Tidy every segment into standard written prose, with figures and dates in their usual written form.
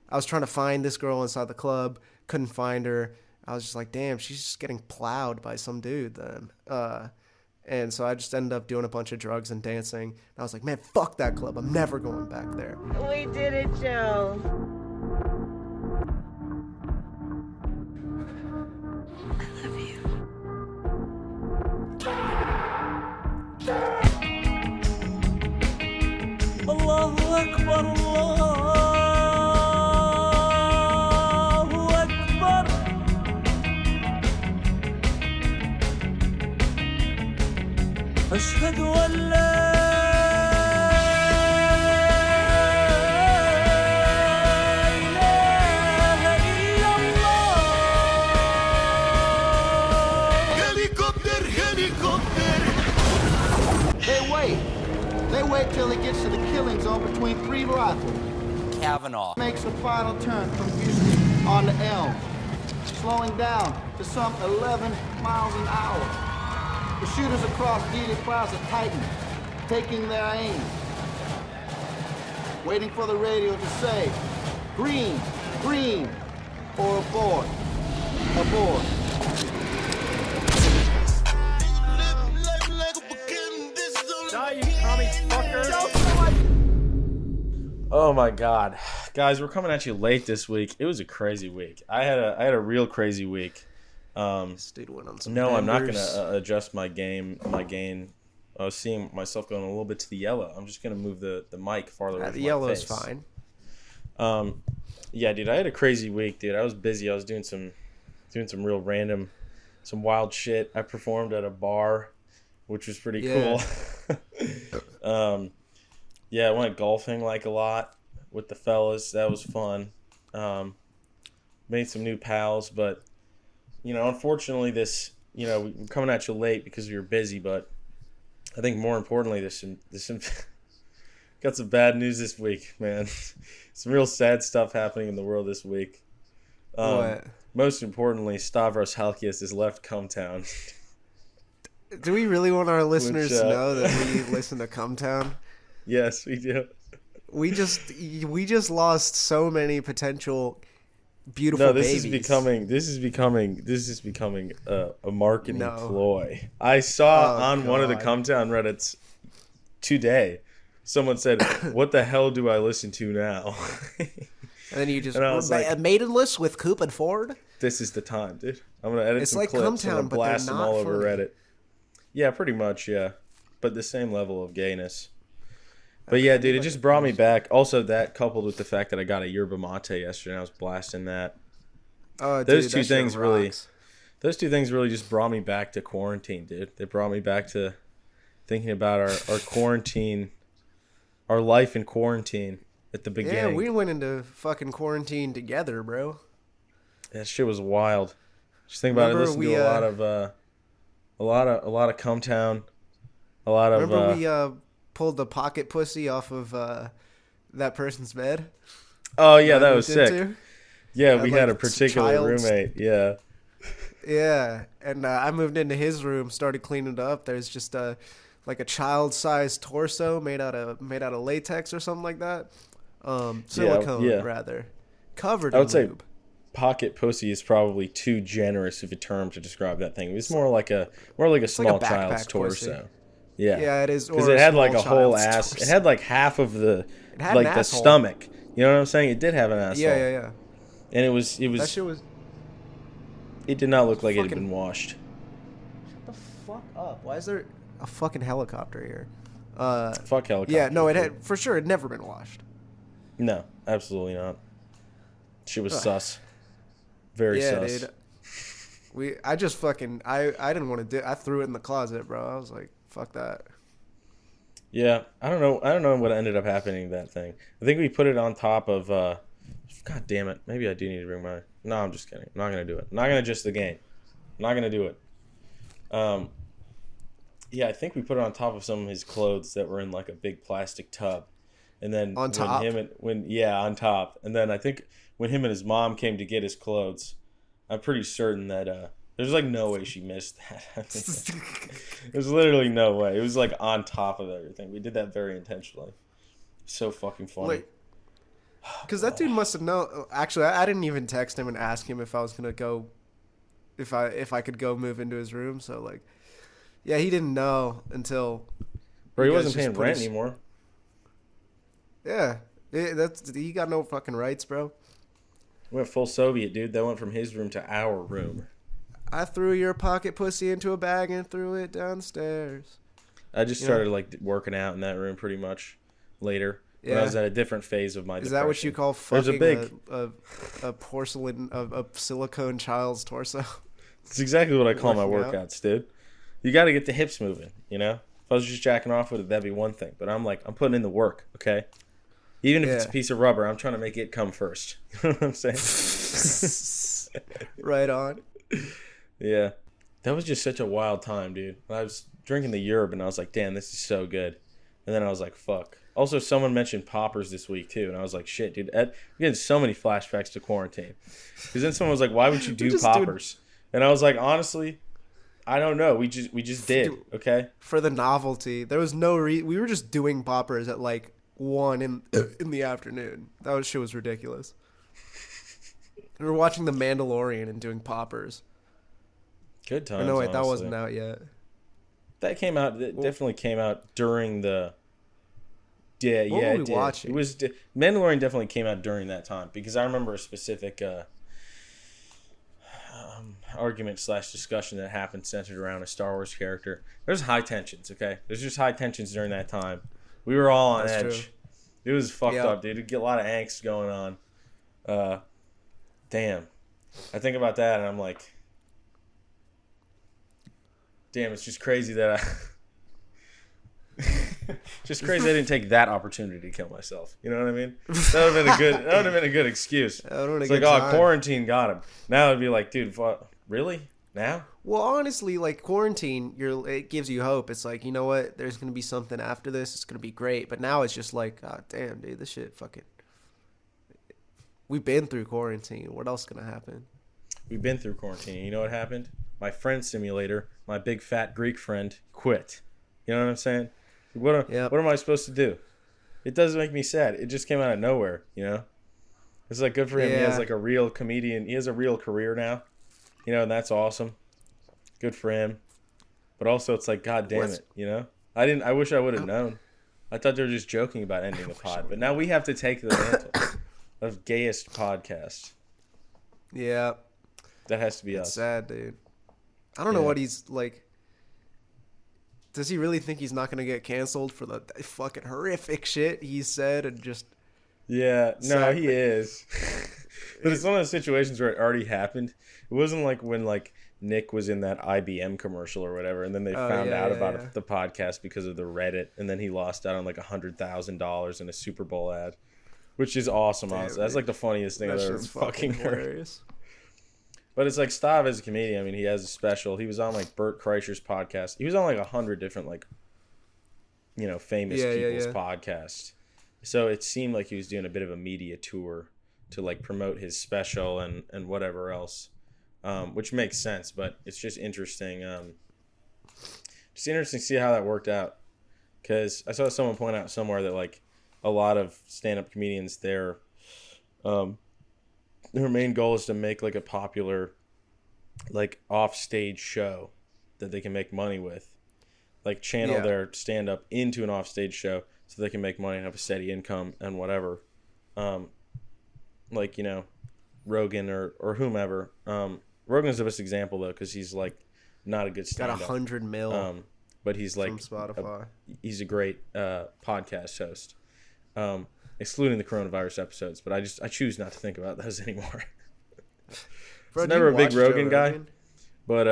I was trying to find this girl inside the club, couldn't find her. I was just like, damn, she's just getting plowed by some dude then. And so I just ended up doing a bunch of drugs and dancing. And I was like, man, fuck that club. I'm never going back there. We did it, Joe. I love you. Allahu Akbar, Allahu Akbar. أشهد أن لا إله إلا الله. Helicopter, helicopter. They wait till it gets to the killing zone between 3 rifles. Kavanaugh. Makes a final turn from Houston on the Elm, slowing down to some 11 miles an hour. The shooters across Dealey Plaza tighten, taking their aim, waiting for the radio to say, green, green, or abort, abort. Oh my God, guys, we're coming at you late this week. It was a crazy week. I had a real crazy week. Dude went on some No, I'm not benders. gonna adjust my gain. I was seeing myself going a little bit to the yellow. I'm just gonna move the mic farther away from The my yellow's face. fine. Yeah, dude, I had a crazy week, dude. I was busy. I was doing some real random, some wild shit. I performed at a bar, which was pretty Yeah. cool. Yeah, I went golfing like a lot with the fellas. That was fun. Made some new pals, but unfortunately, we're coming at you late because we were busy. But I think more importantly, there's some got some bad news this week, man. Some real sad stuff happening in the world this week. What? Most importantly, Stavros Halkias has left Cumtown. Do we really want our listeners Which, to know that we listen to Cumtown? Yes, we do. We just lost so many potential beautiful No, this babies. is becoming a marketing No. ploy. I saw Oh, on one of the God. Cumtown Reddits today, someone said, "What the hell do I listen to now?" And then you just And I was like- maidenless with Coop and Ford. This is the time, dude. I'm gonna edit It's some like clips and Cumtown, I'm but they're blast them not all over funny. Reddit. Yeah, pretty much, yeah. But the same level of gayness. But yeah, dude, it just brought me back. Also, that coupled with the fact that I got a yerba mate yesterday, and I was blasting that. Oh, dude, Those that two shit things really, rocks. those two things really just brought me back to quarantine, dude. They brought me back to thinking about our quarantine, our life in quarantine at the beginning. Yeah, we went into fucking quarantine together, bro. That shit was wild. Just think about it. Remember Listen we, to a lot of Cumtown, a lot of. Remember we pulled the pocket pussy off of that person's bed? Oh yeah, I that was moved sick. into? Yeah, Had, we like, had a particular child's- roommate. Yeah. Yeah, and I moved into his room, started cleaning it up. There's just a child-sized torso made out of latex or something like that. Silicone yeah. rather, covered I in would say lube. pocket pussy is probably too generous of a term to describe that thing. It was more like a small like a child's backpack torso. pussy. Yeah. Yeah, it is. Because or it a had like small a whole child's ass. torso. It had like half of the had like an the asshole. stomach. You know what I'm saying? It did have an asshole. Yeah. And it was That shit was. it did not look like it had fucking- been washed. Shut the fuck up! Why is there a fucking helicopter here? Fuck helicopter. Yeah, no, it had for sure. It never been washed. No, absolutely not. She was Ugh. sus. Very Yeah, sus. dude. I just fucking. I didn't want to do. I threw it in the closet, bro. I was like, fuck that. Yeah, I don't know what ended up happening to that thing. I think we put it on top of God damn it. Maybe I do need to bring my No, I'm just kidding. I'm not gonna do it. I'm not gonna adjust the game. I'm not gonna do it. Yeah, I think we put it on top of some of his clothes that were in like a big plastic tub. And then On top? on top. And then I think when him and his mom came to get his clothes, I'm pretty certain that there's like no way she missed that. There's literally no way. It was like on top of everything. We did that very intentionally. So fucking funny. Wait. Because that dude must have known. Actually, I didn't even text him and ask him if I was gonna go, if I could go move into his room. So like, yeah, he didn't know until. Bro, he you guys wasn't just paying put rent his- anymore. Yeah, he got no fucking rights, bro. Went full Soviet, dude. That went from his room to our room. I threw your pocket pussy into a bag and threw it downstairs. I just You know? started like working out in that room pretty much later. When I Yeah. was at a different phase of my Is that what you depression. call There's a fucking big- a porcelain, a silicone child's torso? It's exactly what I call my Working workouts, dude. You got to get the hips moving, you know? If I was just jacking off with it, that'd be one thing. But I'm putting in the work, okay? Even if it's a Yeah. piece of rubber, I'm trying to make it come first. You know what I'm saying? Right on. Yeah. That was just such a wild time, dude. I was drinking the yerb, and I was like, damn, this is so good. And then I was like, fuck. Also, someone mentioned poppers this week, too. And I was like, shit, dude. I'm getting so many flashbacks to quarantine. Because then someone was like, why would you do just poppers? And I was like, honestly, I don't know. We just did, okay? For the novelty, there was no we were just doing poppers at like 1 in the afternoon. Shit was ridiculous. We were watching The Mandalorian and doing poppers. Good Or times, no, wait, that honestly. wasn't out yet. That came out. It definitely came out during the. Yeah, What yeah, were it we did. watching? It was Mandalorian definitely came out during that time because I remember a specific argument / discussion that happened centered around a Star Wars character. There's high tensions. Okay, there's just high tensions during that time. We were all on That's edge. true. It was fucked Yep. up, dude. You get a lot of angst going on. Damn, I think about that and I'm like. Damn, it's just crazy that just crazy I didn't take that opportunity to kill myself. You know what I mean? That would have been a good excuse. That would've been a It's good like, time. quarantine got him. Now it'd be like, dude, really? Now? Well, honestly, like quarantine, it gives you hope. It's like, you know what? There's gonna be something after this. It's gonna be great. But now it's just like, God damn, dude, this shit fucking. We've been through quarantine. What else gonna happen? We've been through quarantine. You know what happened? My friend simulator, my big fat Greek friend, quit. You know what I'm saying? What am I supposed to do? It doesn't make me sad. It just came out of nowhere, you know? It's like good for him. He has Yeah. like a real comedian. He has a real career now. You know, and that's awesome. Good for him. But also it's like, God damn it, you know? I wish I would have known. I thought they were just joking about ending the pod. But now we have to take the mantle of gayest podcast. Yeah, That has to be it's us. sad, dude. I don't know Yeah. what he's like. Does he really think he's not gonna get canceled for the fucking horrific shit he said and just? Yeah, no, Sad. he is. But it's one of those situations where it already happened. It wasn't like when like Nick was in that IBM commercial or whatever, and then they found yeah, out yeah, about yeah. the podcast because of the Reddit, and then he lost out on like $100,000 in a Super Bowl ad, which is awesome. Damn, Honestly, that's dude. like the funniest thing That I've ever shit's fucking heard. hilarious. But it's like Stav as a comedian. I mean, he has a special. He was on like Bert Kreischer's podcast. He was on like 100 different like, you know, famous Yeah, yeah, people's yeah. podcasts. So it seemed like he was doing a bit of a media tour to like promote his special and whatever else, which makes sense. But it's just interesting. Just interesting to see how that worked out. Because I saw someone point out somewhere that like a lot of stand-up comedians their main goal is to make like a popular like off-stage show that they can make money with, like channel Yeah. their stand-up into an off-stage show so they can make money and have a steady income and whatever. Like, you know, Rogan or whomever. Rogan's the best example though, because he's like not a good Got stand-up. 100 mil But he's like from Spotify. he's a great podcast host, excluding the coronavirus episodes. But I choose not to think about those anymore. Bro, was do you never a big watch Joe Rogan guy. Rogan? But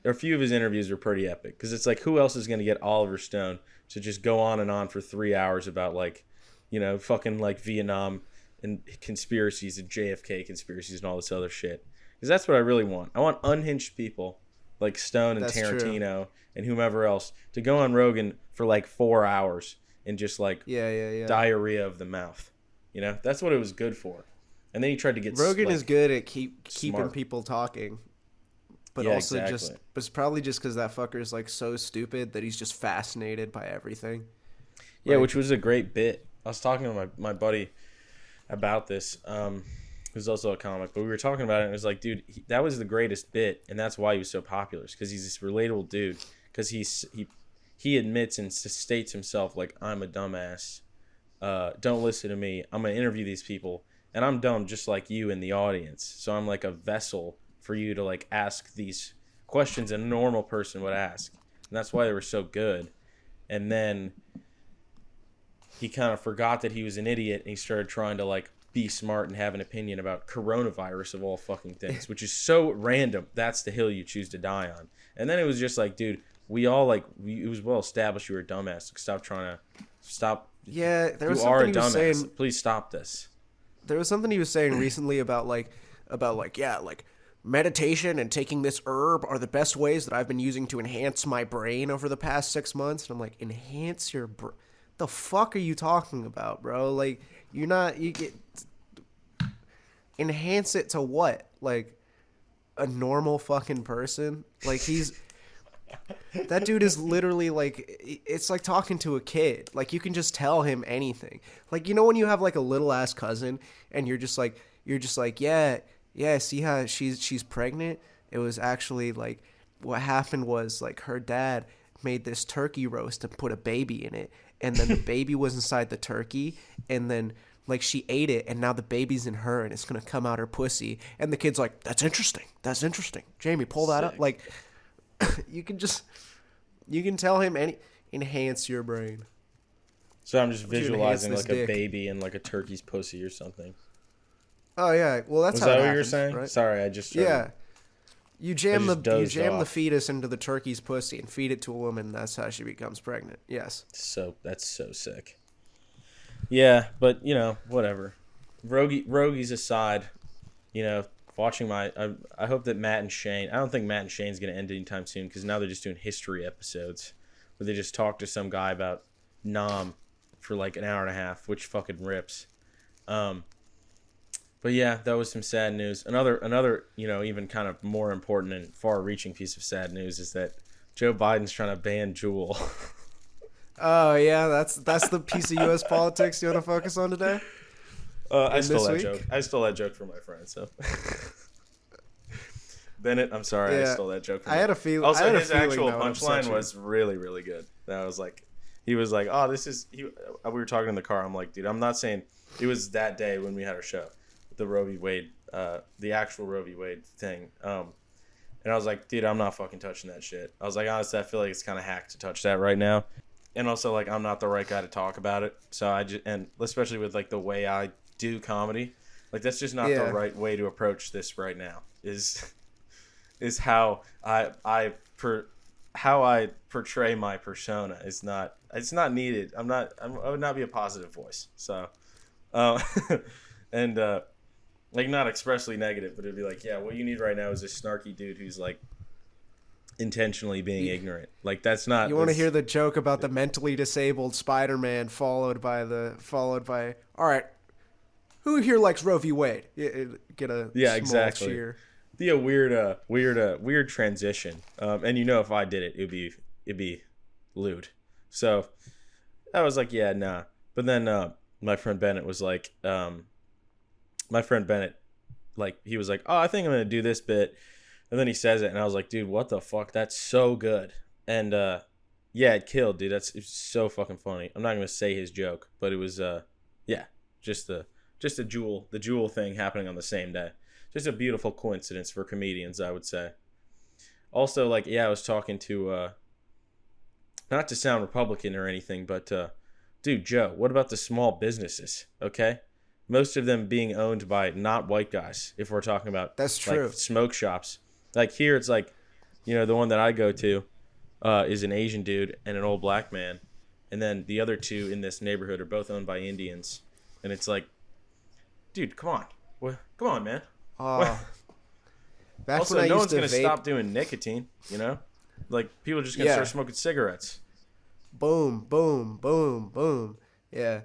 a few of his interviews are pretty epic because it's like, who else is going to get Oliver Stone to just go on and on for 3 hours about like, you know, fucking like Vietnam and conspiracies and JFK conspiracies and all this other shit? Because that's what I really want. I want unhinged people like Stone and That's true. Tarantino and whomever else to go on Rogan for like 4 hours and just like Yeah. diarrhea of the mouth. You know, that's what it was good for. And then he tried to get Rogan like, is good at keeping smart. people talking, but Yeah, also exactly. it's probably just because that fucker is like so stupid that he's just fascinated by everything. Yeah, Like- which was a great bit. I was talking to my buddy about this. Who's also a comic, but we were talking about it, and it was like, dude, that was the greatest bit, and that's why he was so popular, because he's this relatable dude, because he admits and states himself, like, I'm a dumbass. Don't listen to me. I'm gonna interview these people, and I'm dumb just like you in the audience. So I'm like a vessel for you to like ask these questions a normal person would ask, and that's why they were so good. And then he kind of forgot that he was an idiot, and he started trying to like be smart and have an opinion about coronavirus of all fucking things, which is so random. That's the hill you choose to die on. And then it was just like, dude, it was well established you were a dumbass. Stop. Yeah, there was You are a something he was dumbass. saying. Please stop this. There was something he was saying recently about meditation and taking this herb are the best ways that I've been using to enhance my brain over the past 6 months. And I'm like, enhance your brain? The fuck are you talking about, bro? Like, you get enhance it to what? Like a normal fucking person? Like that dude is literally like, it's like talking to a kid. Like, you can just tell him anything. Like, you know when you have like a little ass cousin and you're just like, yeah, see how she's pregnant? It was actually like, what happened was like her dad made this turkey roast and put a baby in it, and then the baby was inside the turkey, and then like she ate it, and now the baby's in her and it's gonna come out her pussy, and the kid's like, that's interesting, Jamie, pull that up. Like, you can tell him enhance your brain. So I'm just Would you visualizing enhance like a this dick? baby in like a turkey's pussy or something. Oh yeah, well that's Was how that it what you were happens, saying? right? Sorry, I just started. Yeah. You jam just the dozed the off. fetus into the turkey's pussy and feed it to a woman. That's how she becomes pregnant. Yes. So that's so sick. Yeah, but whatever. Rogies aside, watching I hope that Matt and Shane. I don't think Matt and Shane's gonna end anytime soon, because now they're just doing history episodes where they just talk to some guy about Nam for like an hour and a half, which fucking rips. But yeah, that was some sad news. Another even kind of more important and far-reaching piece of sad news is that Joe Biden's trying to ban Juul. Oh yeah, that's the piece of U.S. politics you want to focus on today. I stole this that week? joke. I stole that joke from my friend. So Bennett, I'm sorry, I Yeah. stole that joke. From I him. had a feeling. Also, I had a his feeling actual that would upset punchline you. was really, really good. And I was like, he was like, "Oh, this is." We were talking in the car. I'm like, dude, I'm not saying it was that day when we had our show, the Roe v. Wade, the actual Roe v. Wade thing. And I was like, dude, I'm not fucking touching that shit. I was like, honestly, I feel like it's kind of hacked to touch that right now. And also, like, I'm not the right guy to talk about it. So and especially with like the way I do comedy, like that's just not Yeah. the right way to approach this right now. Is how I portray my persona. It's not needed. I would not be a positive voice. So, and like not expressly negative, but it'd be like, yeah, what you need right now is a snarky dude who's like intentionally being ignorant. Like that's not. You want to hear the joke about the mentally disabled Spider-Man followed by all right, who here likes Roe v. Wade? Get a small exactly. cheer. Be a weird transition. And if I did it, it'd be lewd. So I was like, yeah, nah. But then my friend Bennett was like, he was like, oh, I think I'm gonna do this bit. And then he says it, and I was like, dude, what the fuck? That's so good. And yeah, it killed, dude. It's so fucking funny. I'm not gonna say his joke, but it was just the Juul thing happening on the same day. Just a beautiful coincidence for comedians, I would say. Also, like, yeah, I was talking to not to sound Republican or anything, but dude, Joe, what about the small businesses? Okay, most of them being owned by not white guys. If we're talking about That's true. like smoke shops. Like here, it's like, the one that I go to is an Asian dude and an old black man, and then the other two in this neighborhood are both owned by Indians, and it's like, dude, come on, come on, man. Back Also, when I no used one's to gonna vape, stop doing nicotine. Like people are just gonna Yeah. start smoking cigarettes. boom, boom, boom, boom. Yeah.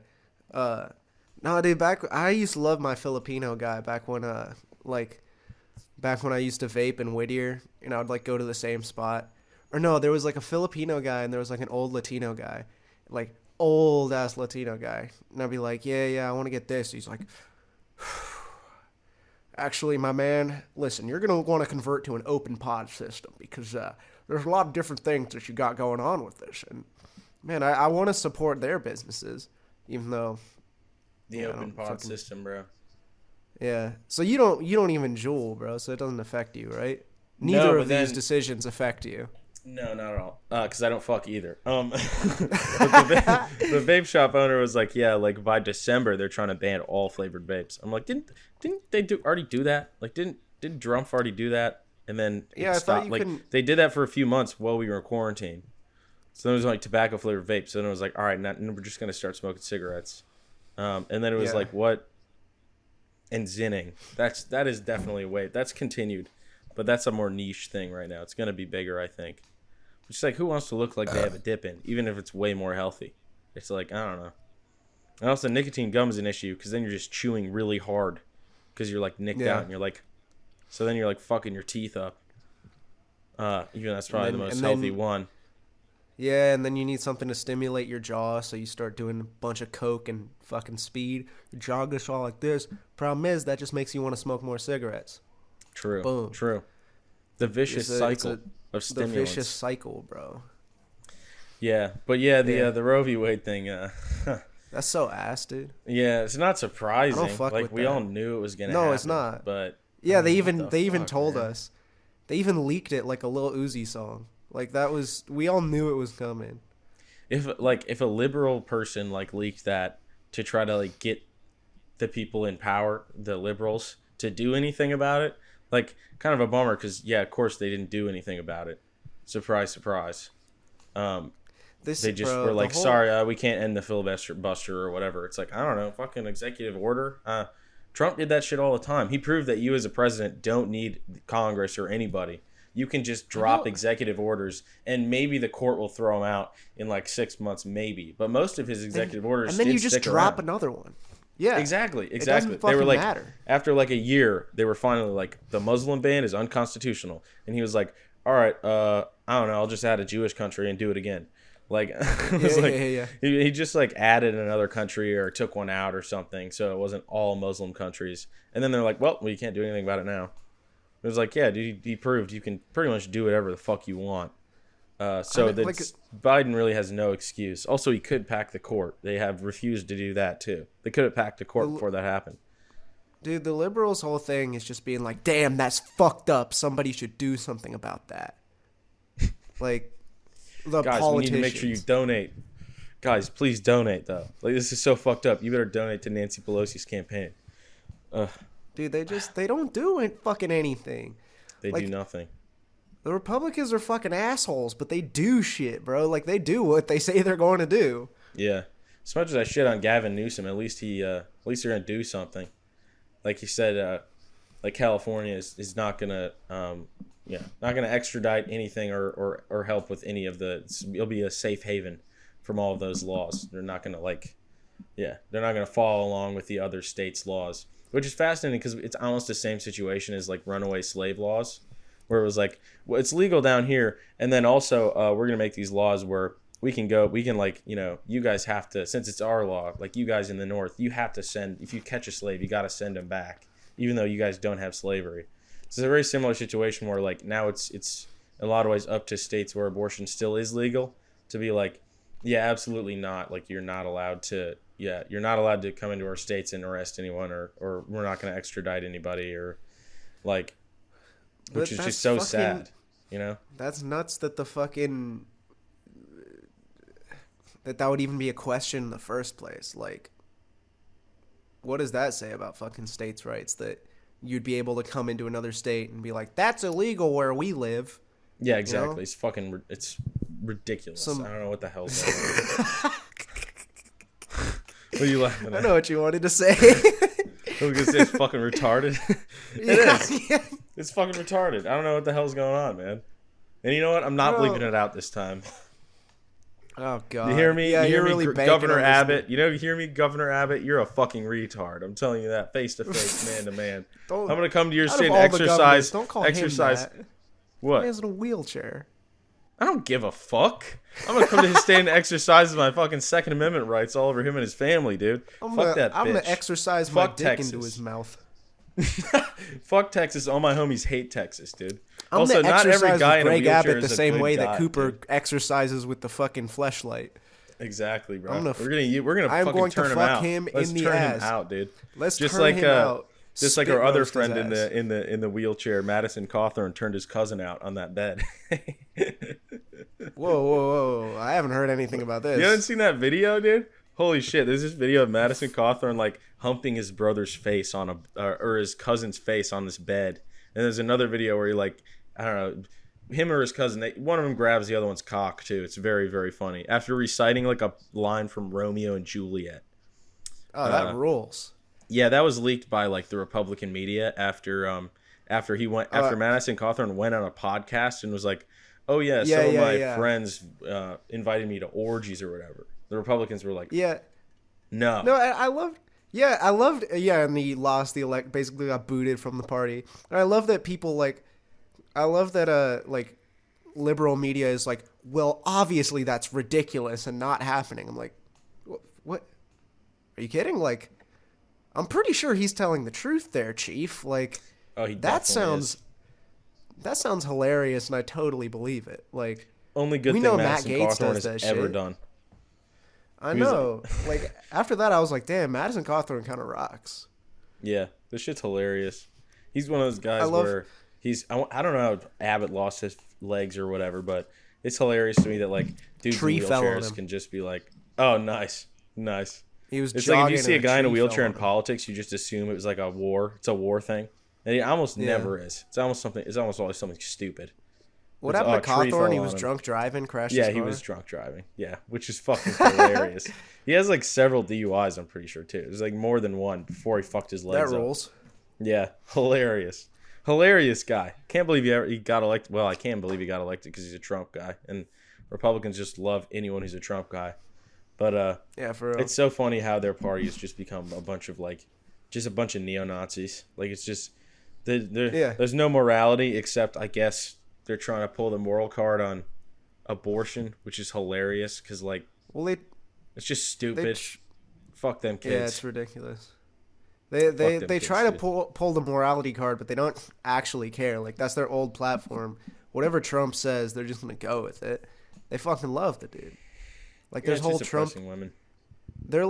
No, dude. I used to love my Filipino guy back when I used to vape in Whittier, and I would like go to the same spot. Or no, there was like a Filipino guy and there was like an old Latino guy, like old ass Latino guy, and I'd be like, yeah, I want to get this. He's like, Actually, my man, listen, you're going to want to convert to an open pod system because there's a lot of different things that you got going on with this. And, man, I want to support their businesses, even though... The open pod system, bro. Yeah. So you don't even Juul, bro, so it doesn't affect you, right? Neither of these decisions affect you. No, not at all. Because I don't fuck either. But the vape shop owner was like, yeah, like by December they're trying to ban all flavored vapes. I'm like, didn't they already do that? Like, didn't Drumpf already do that? And then yeah, it stopped. Like they did that for a few months while we were in quarantine. So then it was like tobacco flavored vapes. So then it was like, all right, now we're just gonna start smoking cigarettes. And then it was like what? And zinning. That is definitely a way. That's continued, but that's a more niche thing right now. It's gonna be bigger, I think. It's like, who wants to look like they have a dip in, even if it's way more healthy? It's like, I don't know. And also, nicotine gum is an issue because then you're just chewing really hard because you're like nicked out and you're like, so then you're like fucking your teeth up. Even that's probably the most healthy one. Yeah, and then you need something to stimulate your jaw, so you start doing a bunch of coke and fucking speed. Your jaw gets all like this. Problem is, that just makes you want to smoke more cigarettes. True. Boom. True. The vicious cycle of stimulants. The vicious cycle, bro. Yeah, but the Roe v. Wade thing. That's so ass, dude. Yeah, it's not surprising. I don't fuck like with we that. all knew it was gonna happen. No, it's not. But yeah, they even told man? us. They even leaked it like a Lil Uzi song. Like we all knew it was coming. If a liberal person like leaked that to try to like get the people in power, the liberals, to do anything about it, like kind of a bummer because yeah, of course they didn't do anything about it. Surprise, surprise. They just were like, sorry, we can't end the filibuster or whatever. It's like, I don't know, fucking executive order. Trump did that shit all the time. He proved that you as a president don't need Congress or anybody. You can just drop executive orders, and maybe the court will throw him out in like 6 months, maybe. But most of his executive orders, and then you just drop around. another one. Yeah, exactly. It doesn't they were like, matter. After like a year, they were finally like, the Muslim ban is unconstitutional, and he was like, all right, I don't know, I'll just add a Jewish country and do it again. Like, it was he just like added another country or took one out or something, so it wasn't all Muslim countries. And then they're like, well, you can't do anything about it now. It was like, yeah, dude, he proved you can pretty much do whatever the fuck you want. Biden really has no excuse. Also, he could pack the court. They have refused to do that, too. They could have packed the court before that happened. Dude, the liberals' whole thing is just being like, damn, that's fucked up. Somebody should do something about that. Like, the guys, politicians. we need to make sure you donate. Guys, please donate, though. Like, this is so fucked up. You better donate to Nancy Pelosi's campaign. Dude, they don't do fucking anything. They do nothing. The Republicans are fucking assholes, but they do shit, bro. Like, they do what they say they're going to do. Yeah. As much as I shit on Gavin Newsom, at least they're gonna do something. Like he said, like California is not gonna not gonna extradite anything or help with any of it'll be a safe haven from all of those laws. They're not gonna they're not gonna follow along with the other states' laws. Which is fascinating because it's almost the same situation as like runaway slave laws, where it was like, well, it's legal down here, and then also we're gonna make these laws where we can you guys have to, since it's our law, like you guys in the North, you have to send, if you catch a slave, you got to send him back, even though you guys don't have slavery. So it's a very similar situation where like now it's in a lot of ways up to states where abortion still is legal to be like, yeah, absolutely not. Like you're not allowed to come into our states and arrest anyone, or we're not going to extradite anybody, or like, which is just so sad, you know? That's nuts that that would even be a question in the first place. Like, what does that say about fucking states' rights, that you'd be able to come into another state and be like, that's illegal where we live? Yeah, exactly. You know? It's ridiculous. I don't know what the hell's going on. What are you laughing at? I know what you wanted to say. I was gonna say it's fucking retarded. It is. Yeah. It's fucking retarded. I don't know what the hell's going on, man. And you know what? I'm not bleeping it out this time. Oh God! You hear me? Yeah, you hear you're me, really Governor Abbott? You hear me, Governor Abbott? You're a fucking retard. I'm telling you that, face to face, man to man. I'm gonna come to your state and exercise. Don't call exercise. him that. What? He's in a wheelchair. I don't give a fuck. I'm gonna come to his state and exercise my fucking Second Amendment rights all over him and his family, dude. Fuck that bitch. I'm gonna exercise my dick into his mouth. Fuck Texas. All my homies hate Texas, dude. I'm Also, gonna not every exercise guy with in a Greg wheelchair Abbott the is a same good way guy, that Cooper dude. exercises with the fucking fleshlight. Exactly, bro. I'm gonna we're gonna I'm fucking going to turn him fuck out. him Let's in the turn ass. him out, dude. Let's just turn like him out. just like Spit our other roast his friend ass. in the wheelchair, Madison Cawthorn, turned his cousin out on that bed. Whoa! I haven't heard anything about this. You haven't seen that video, dude? Holy shit! There's this video of Madison Cawthorn like humping his brother's face on or his cousin's face on this bed, and there's another video where he like I don't know. Him or his cousin, one of them grabs the other one's cock too. It's very, very funny. After reciting like a line from Romeo and Juliet. Oh, that rules. Yeah, that was leaked by like the Republican media after Madison Cawthorn went on a podcast and was like, "Oh yeah, some of my friends invited me to orgies or whatever." The Republicans were like, no, I loved. And he lost the elect. Basically, got booted from the party. And I love that people like. I love that like liberal media is like, well, obviously that's ridiculous and not happening. I'm like, what? Are you kidding? Like, I'm pretty sure he's telling the truth there, Chief. Like, that sounds hilarious, and I totally believe it. Like, only good we thing know Madison Matt Gaetz Cawthorn does has that ever shit. done. I know. Like after that, I was like, damn, Madison Cawthorn kind of rocks. Yeah, this shit's hilarious. He's one of those guys where I don't know how Abbott lost his legs or whatever, but it's hilarious to me that like dudes in wheelchairs can just be like, oh, nice. He was. It's like if you jogging see a and guy in a tree wheelchair fell in on him. politics, you just assume it was like a war. It's a war thing, and it almost never is. It's almost always something stupid. What It's, happened to a tree Cawthorn? fell He was on him. drunk driving, crashed Yeah, his he car. was drunk driving. Yeah, which is fucking hilarious. He has like several DUIs, I'm pretty sure too. There's like more than one before he fucked his legs That up. rules. Yeah, hilarious guy. Can't believe he got elected. Well, I can believe he got elected because he's a Trump guy, and Republicans just love anyone who's a Trump guy. But yeah, for real. it's so funny how their party has just become a bunch of neo-Nazis. Like it's just there's no morality except I guess they're trying to pull the moral card on abortion, which is hilarious because like it's just stupid. Fuck them kids. Yeah, it's ridiculous. They try to pull the morality card, but they don't actually care. Like that's their old platform. Whatever Trump says, they're just gonna go with it. They fucking love the dude. Like there's whole Trump. Women. They're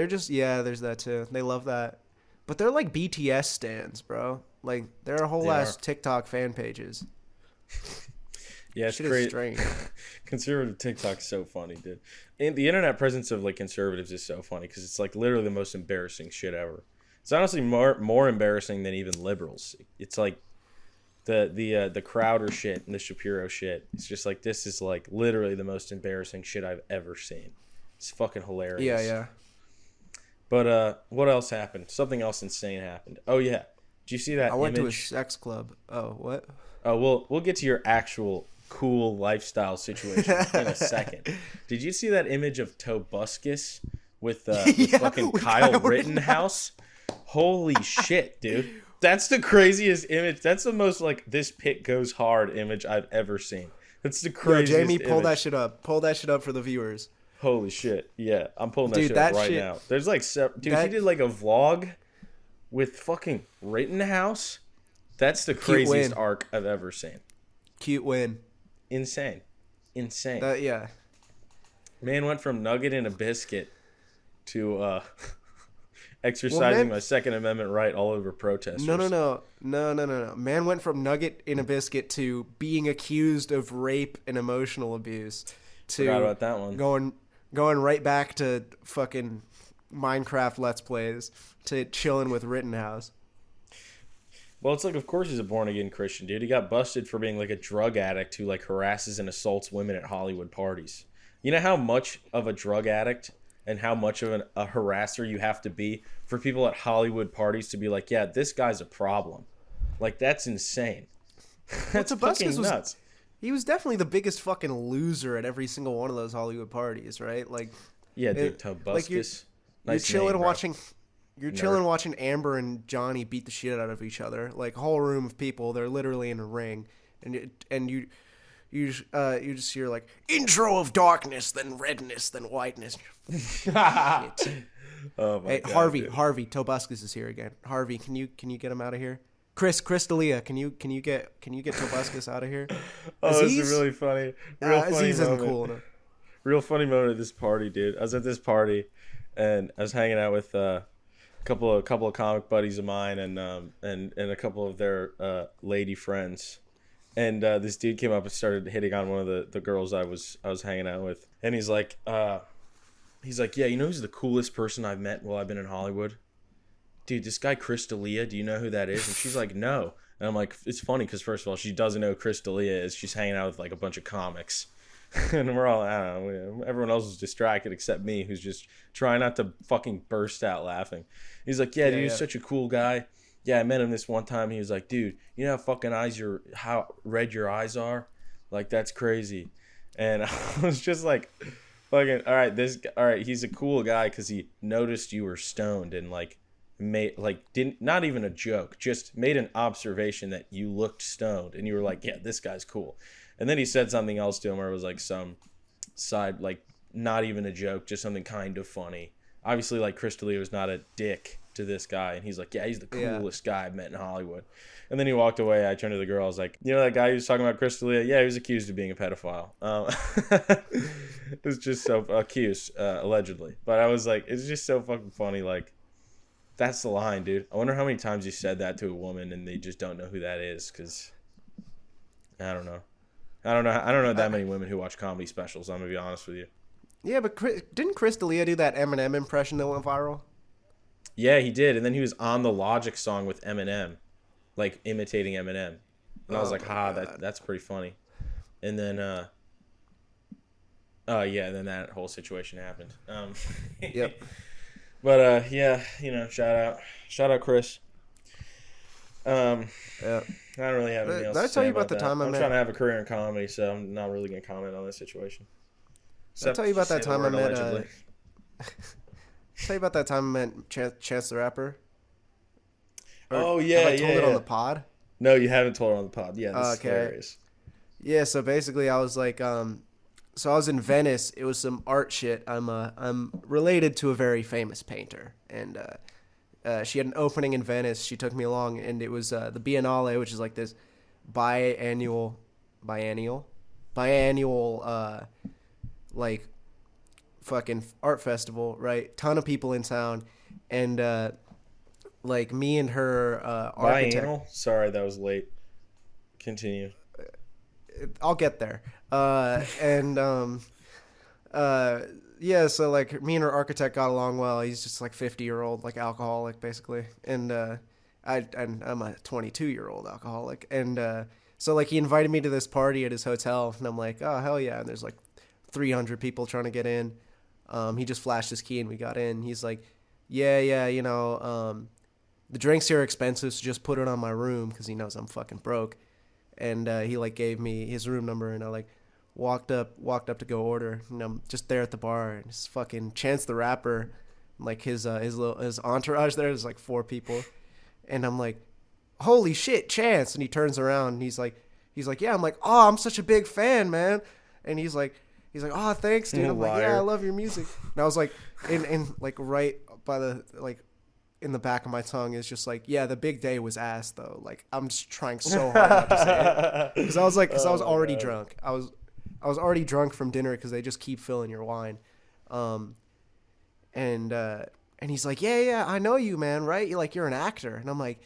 just there's that too. They love that, but they're like BTS stans, bro. Like they're a whole ass TikTok fan pages. Yeah, it's Shit crazy. is strange. Conservative TikTok's so funny, dude. And the internet presence of like conservatives is so funny because it's like literally the most embarrassing shit ever. It's honestly more embarrassing than even liberals. It's like the Crowder shit and the Shapiro shit. It's just like this is like literally the most embarrassing shit I've ever seen. It's fucking hilarious. Yeah. But what else happened? Something else insane happened. Oh yeah, did you see that? I went to a image? sex club. Oh, what? Oh, we'll get to your actual cool lifestyle situation in a second. Did you see that image of Tobuscus with fucking Kyle Rittenhouse? Holy shit, dude. That's the craziest image. That's the most like this pit goes hard image I've ever seen. That's the craziest Jamie, pull image. that shit up. Pull that shit up for the viewers. Holy shit. Yeah, I'm pulling that Dude, shit up that right shit- now. There's like he did like a vlog with fucking Rittenhouse. That's the craziest win. arc I've ever seen. Cute win. Insane. Yeah. Man went from nugget and a biscuit to exercising my Second Amendment right all over protesters. No. Man went from nugget in a biscuit to being accused of rape and emotional abuse to Forgot about that one. going right back to fucking Minecraft Let's Plays to chilling with Rittenhouse. Well, it's like, of course he's a born-again Christian, dude. He got busted for being like a drug addict who like harasses and assaults women at Hollywood parties. You know how much of a drug addict and how much of a harasser you have to be for people at Hollywood parties to be like, yeah, this guy's a problem. Like, that's insane. That's fucking nuts. He was definitely the biggest fucking loser at every single one of those Hollywood parties, right? Like, Yeah, dude, Tobuscus. you're Nice chilling name, bro. watching. You're chilling watching Amber and Johnny beat the shit out of each other. Like a whole room of people, they're literally in a ring, and you just hear like intro of darkness, then redness, then whiteness. Shit. Oh my Hey, God, Harvey, dude. Harvey, Tobuscus is here again. Harvey, can you get him out of here? Chris D'Elia, can you get Tobuscus out of here? Oh, this is Aziz? a really funny, real funny Aziz isn't moment. cool enough. Real funny moment at this party, dude. I was at this party, and I was hanging out with a couple of comic buddies of mine, and a couple of their lady friends. And this dude came up and started hitting on one of the girls I was hanging out with, and he's like, yeah, you know who's the coolest person I've met while I've been in Hollywood? Dude, this guy Chris D'Elia, do you know who that is? And she's like, no. And I'm like, it's funny because first of all, she doesn't know who Chris D'Elia is. She's hanging out with like a bunch of comics. And we're all, I don't know, everyone else is distracted except me, who's just trying not to fucking burst out laughing. He's like, yeah, dude, he's such a cool guy. Yeah, I met him this one time. He was like, dude, you know how red your eyes are? Like, that's crazy. And I was just like, fucking, all right, he's a cool guy because he noticed you were stoned and like didn't, not even a joke, just made an observation that you looked stoned, and you were like, yeah, this guy's cool. And then he said something else to him where it was like some side, like not even a joke, just something kind of funny. Obviously, like Chris D'Elia was not a dick to this guy, and he's like, yeah, he's the coolest guy I've met in Hollywood. And then he walked away. I turned to the girl. I was like, you know that guy who was talking about Chris D'Elia? Yeah, he was accused of being a pedophile. It was just so accused, allegedly. But I was like, it's just so fucking funny. Like, that's the line, dude. I wonder how many times you said that to a woman and they just don't know who that is, because I don't know. I don't know that many women who watch comedy specials. I'm gonna be honest with you. Yeah, but didn't Chris D'Elia do that Eminem impression that went viral? Yeah, he did, and then he was on the Logic song with Eminem, like imitating Eminem, and I was like, that's pretty funny. And then, yeah, then that whole situation happened. Yep. But yeah, you know, shout out, Chris. Yeah. I don't really have anything else Did I to tell say you about the that. time I I'm met- trying to have a career in comedy, so I'm not really gonna comment on this situation. I'll tell you about that time I met. Allegedly. Tell you about that time I met Chance the Rapper. Oh yeah, Have I told it on yeah. the pod? No, you haven't told it on the pod. Yeah, this is hilarious. Yeah, so basically I was like, so I was in Venice. It was some art shit. I'm related to a very famous painter, and she had an opening in Venice. She took me along, and it was the Biennale, which is like this biannual, like fucking art festival, right? Ton of people in town, and like me and her architect. Biennial? Sorry, that was late. Continue. I'll get there. Yeah, so like me and her architect got along well. He's just like 50-year-old, like alcoholic basically. And I'm a 22-year-old alcoholic. And so like he invited me to this party at his hotel, and I'm like, oh hell yeah. And there's like 300 people trying to get in. He just flashed his key and we got in. He's like, yeah, you know, the drinks here are expensive, so just put it on my room, because he knows I'm fucking broke. And he like gave me his room number, and I like walked up to go order, and I'm just there at the bar, and it's fucking Chance the Rapper, and like his entourage there. There's like 4 people, and I'm like, holy shit, Chance. And he turns around and he's like, yeah. I'm like, oh, I'm such a big fan, man. And he's like, oh, thanks, dude. I'm like, yeah, I love your music. And I was like, in like right by the like in the back of my tongue is just like, yeah, the big day was ass though. Like, I'm just trying so hard not to say it, because I was like, I was already drunk. I was already drunk from dinner, because they just keep filling your wine. And he's like, yeah, I know you, man, right? You're an actor. And I'm like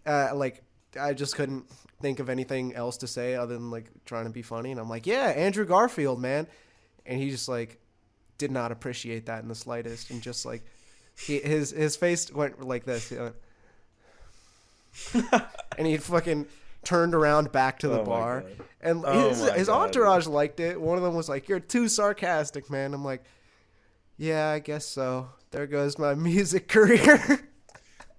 I just couldn't think of anything else to say other than like trying to be funny. And I'm like, yeah, Andrew Garfield, man. And he just like did not appreciate that in the slightest, and just like his face went like this, you know? And he fucking turned around back to the bar, and his entourage liked it. One of them was like, you're too sarcastic, man. I'm like, yeah, I guess so. There goes my music career.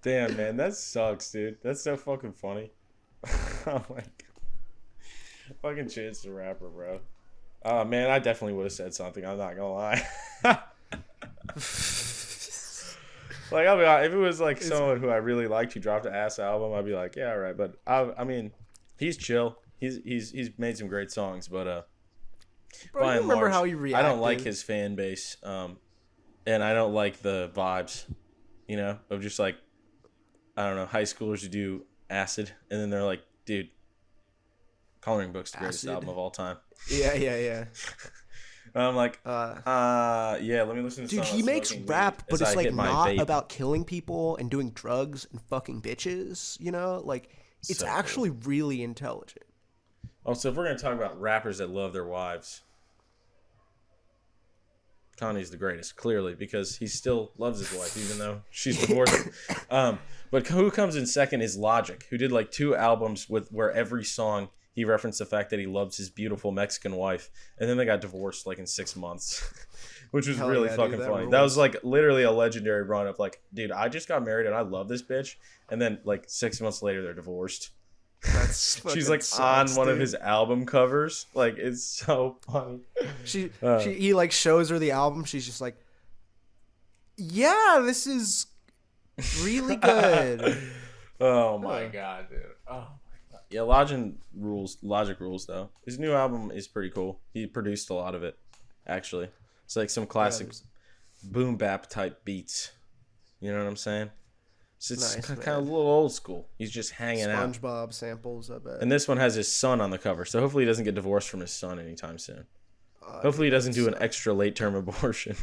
Damn, man, that sucks, dude. That's so fucking funny. Oh my god. Fucking Chance the Rapper, bro. Oh man, I definitely would have said something, I'm not gonna lie. Like, I'll be honest, if it was like someone who I really liked who dropped an ass album, I'd be like, yeah, all right. But I mean, he's chill. He's made some great songs, but bro, you remember how he reacted? I don't like his fan base. and I don't like the vibes, of just like, I don't know, high schoolers who do acid, and then they're like, dude, Coloring Book's the greatest Acid. album of all time. Yeah. And I'm like, yeah, let me listen to Dude, some he about makes smoking rap, weed but as it's I like hit my not vape. about killing people and doing drugs and fucking bitches, Like, it's So cool. actually really intelligent. Also, if we're going to talk about rappers that love their wives, Kanye's the greatest, clearly, because he still loves his wife, even though she's divorced. But who comes in second is Logic, who did like 2 albums where every song he referenced the fact that he loves his beautiful Mexican wife, and then they got divorced like in 6 months, which was Hell really yeah, fucking dude, that funny. rules. That was like literally a legendary run of like, dude, I just got married and I love this bitch, and then like 6 months later they're divorced. That's She's like sucks, on one of dude. his album covers. Like, it's so funny. He like shows her the album. She's just like, yeah, this is really good. Oh my god, dude. Oh my god. Yeah, Logic rules though. His new album is pretty cool. He produced a lot of it, actually. It's like some classic boom bap type beats. You know what I'm saying? So it's Nice, kind man. of a little old school. He's just hanging out. SpongeBob samples, I bet. And this one has his son on the cover, so hopefully he doesn't get divorced from his son anytime soon. Hopefully he doesn't do an extra late term abortion.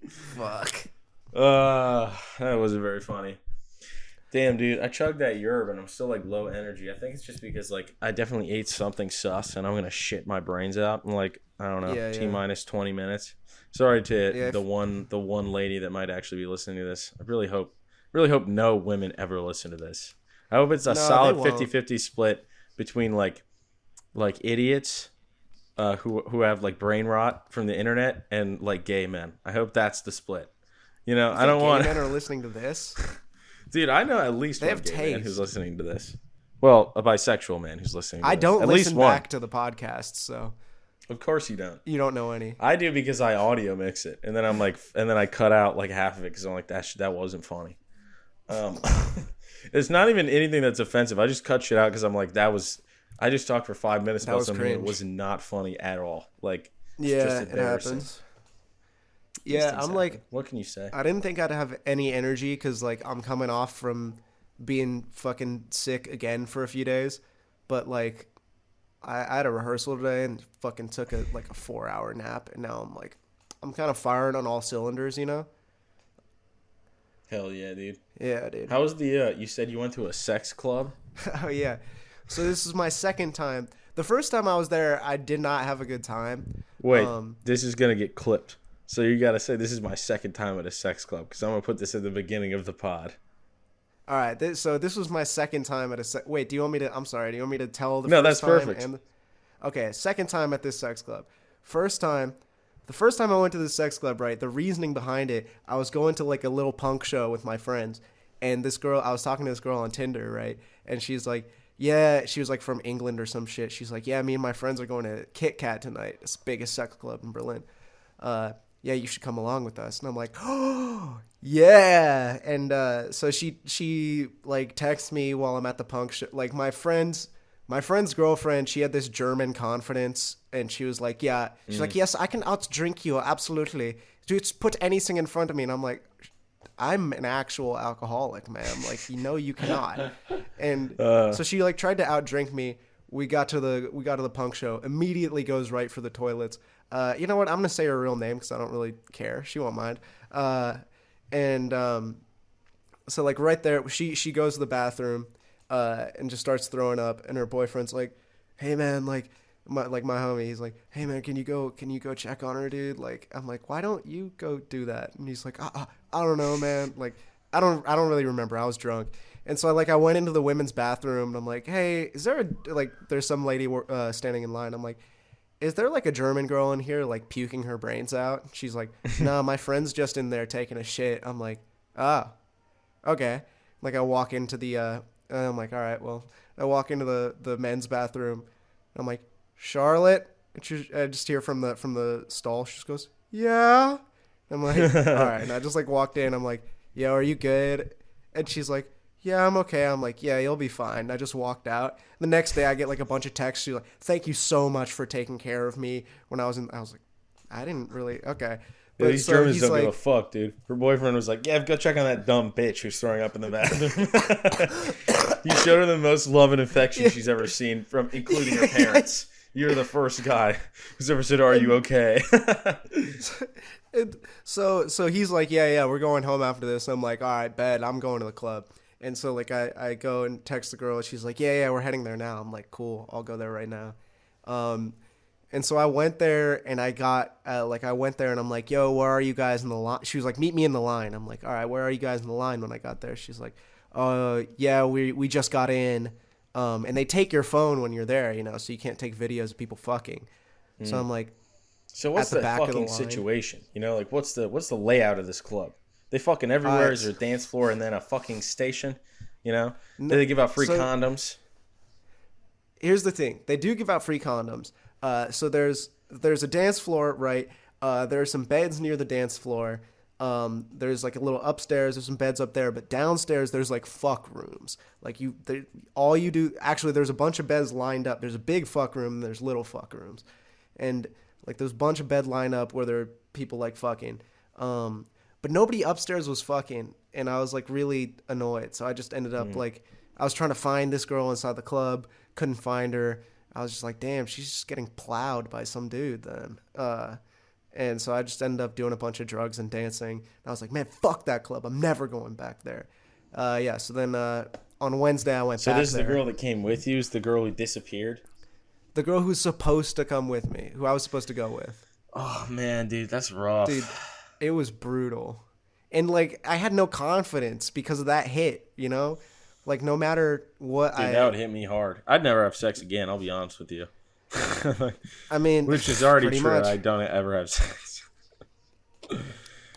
Fuck. That wasn't very funny. Damn, dude, I chugged that yerb and I'm still like low energy. I think it's just because like I definitely ate something sus and I'm gonna shit my brains out in like, I don't know, Yeah, T yeah. minus 20 minutes. Sorry to Yeah, the one lady that might actually be listening to this. I really hope no women ever listen to this. I hope it's a No, solid they won't. 50-50 split between like idiots who have like brain rot from the internet and like gay men. I hope that's the split. I don't Gay want men are listening to this. Dude, I know at least They one have gay man taste. who's listening to this. Well, a bisexual man who's listening to I this. don't at listen least one. back to the podcast, so Of course you don't. you don't know any. I do because I audio mix it, and then I'm like, and then I cut out like half of it because I'm like, that wasn't funny. It's not even anything that's offensive. I just cut shit out because I'm like, I just talked for 5 minutes That about was something that cringe. was not funny at all. Like, it's Yeah, just it embarrassing. happens. These Yeah, things I'm like, happen. What can you say? I didn't think I'd have any energy because like I'm coming off from being fucking sick again for a few days, but like I had a rehearsal today and fucking took a 4-hour nap, and now I'm kind of firing on all cylinders, Hell yeah, dude. Yeah, dude. How was the? You said you went to a sex club. Oh yeah. So this is my second time. The first time I was there, I did not have a good time. Wait, this is gonna get clipped. So you gotta say this is my second time at a sex club because I'm gonna put this at the beginning of the pod. All right. So this was my second time at a wait. Do you want me to? I'm sorry. Do you want me to tell the No, first that's time perfect. Okay. Second time at this sex club. The first time I went to this sex club, right? The reasoning behind it, I was going to like a little punk show with my friends, and I was talking to this girl on Tinder, right? And she's like, yeah, she was like from England or some shit. She's like, yeah, me and my friends are going to Kit Kat tonight. It's the biggest sex club in Berlin. Yeah, you should come along with us. And I'm like, oh, yeah. And so she like texts me while I'm at the punk show. Like my friend's girlfriend, she had this German confidence, and she was like, yeah. She's like, yes, I can outdrink you, absolutely. Just put anything in front of me. And I'm like, I'm an actual alcoholic, ma'am. Like, you cannot. And so she like tried to outdrink me. We got to the punk show. Immediately goes right for the toilets. You know what? I'm gonna say her real name because I don't really care. She won't mind. So like right there, she goes to the bathroom, and just starts throwing up. And her boyfriend's like, "Hey man, like my homie, he's like, hey man, can you go check on her, dude?" Like I'm like, why don't you go do that? And he's like, I don't know, man. Like I don't really remember. I was drunk. And so I went into the women's bathroom and I'm like, hey, is there there's some lady standing in line. I'm like, is there like a German girl in here like puking her brains out? She's like, no, my friend's just in there taking a shit. I'm like, ah, okay. Like I walk into and I'm like, all right, well, I walk into the men's bathroom. And I'm like, Charlotte? And I just hear from the stall. She just goes, yeah. I'm like, all right. And I just like walked in. I'm like, yo, are you good? And she's like, yeah, I'm okay. I'm like, yeah, you'll be fine. I just walked out. The next day I get like a bunch of texts. She's like, thank you so much for taking care of me when I was like, I didn't really, okay. Yeah, But these so Germans he's don't give a like, fuck, dude. Her boyfriend was like, yeah, go check on that dumb bitch who's throwing up in the bathroom. You showed her the most love and affection she's ever seen, from including her parents. You're the first guy who's ever said, are you okay? so he's like, yeah, we're going home after this. I'm like, all right, bet, I'm going to the club. And so like I go and text the girl, and she's like, yeah, we're heading there now. I'm like, cool, I'll go there right now. And so I went there, and I got I went there, and I'm like, yo, where are you guys in the line? She was like, meet me in the line. I'm like, all right, where are you guys in the line? When I got there, she's like, yeah, we just got in. And they take your phone when you're there, so you can't take videos of people fucking. So I'm like, so what's at the the back of the fucking line. situation? Like what's the layout of this club? They fucking everywhere. Is there a dance floor and then a fucking station? Do they give out free condoms? Here's the thing. They do give out free condoms. So there's a dance floor, right? There are some beds near the dance floor. There's like a little upstairs. There's some beds up there, but downstairs there's like fuck rooms. Like there's a bunch of beds lined up. There's a big fuck room and there's little fuck rooms, and like there's a bunch of bed lined up where there are people like fucking. But nobody upstairs was fucking, and I was like really annoyed. So I just ended up like I was trying to find this girl inside the club, couldn't find her. I was just like, damn, she's just getting plowed by some dude then. And so I just ended up doing a bunch of drugs and dancing. And I was like, man, fuck that club. I'm never going back there. So then on Wednesday I went back there. So this is the girl that came with you? Is the girl who disappeared? The girl who's supposed to come with me, who I was supposed to go with. Oh, man, dude, that's rough. Dude, it was brutal. And, like, I had no confidence because of that hit, Like, no matter what that would hit me hard. I'd never have sex again, I'll be honest with you. I mean, which is already pretty true. much. I don't ever have sex.